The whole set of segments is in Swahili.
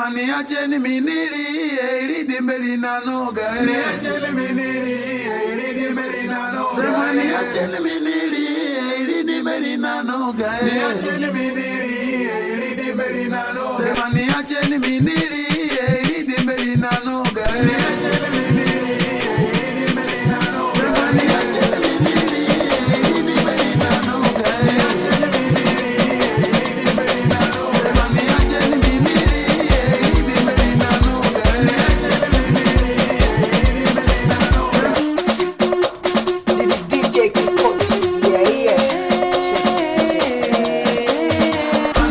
Sema niacheni minilie ili dimbe linanoga. Niacheni minilie ili dimbe linanoga. Sema niacheni minilie ili dimbe linanoga. Niacheni minilie ili dimbe linanoga. Sema niacheni minilie ili dimbe linanoga. Niacheni minilie ili dimbe linanoga. Sema niacheni minilie ili dimbe linanoga. Niacheni minilie ili dimbe linanoga. Sema niacheni minilie ili dimbe linanoga. Niacheni minilie ili dimbe linanoga. DJ Kikoti, yeah.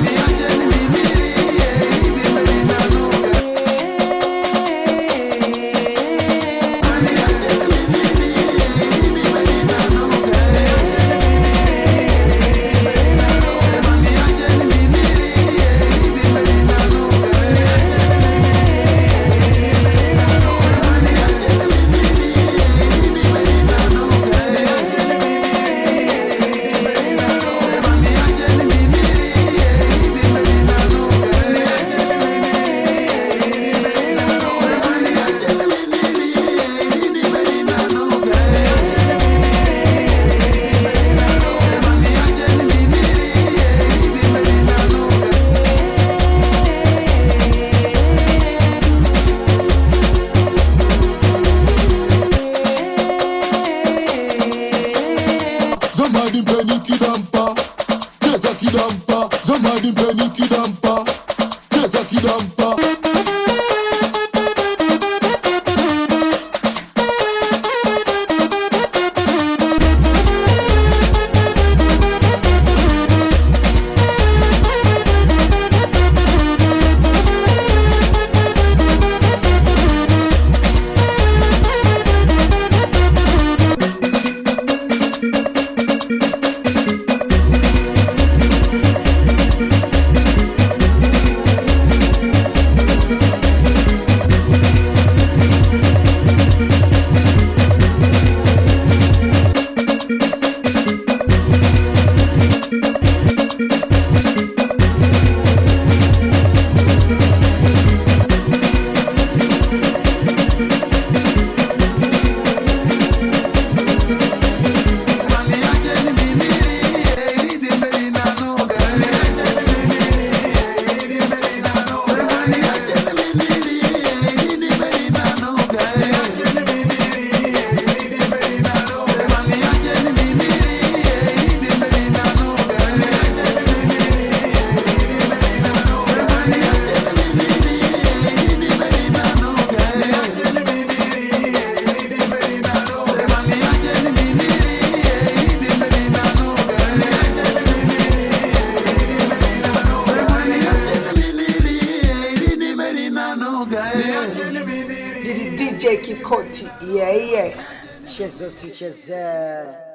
Niacheni minilie ili dimbe linanoga. Zamani mpeni kidampa, cheza kidampa. Zamani mpeni kidampa, cheza kidampa. DJ Kikoti, yeah. Chezo si cheze.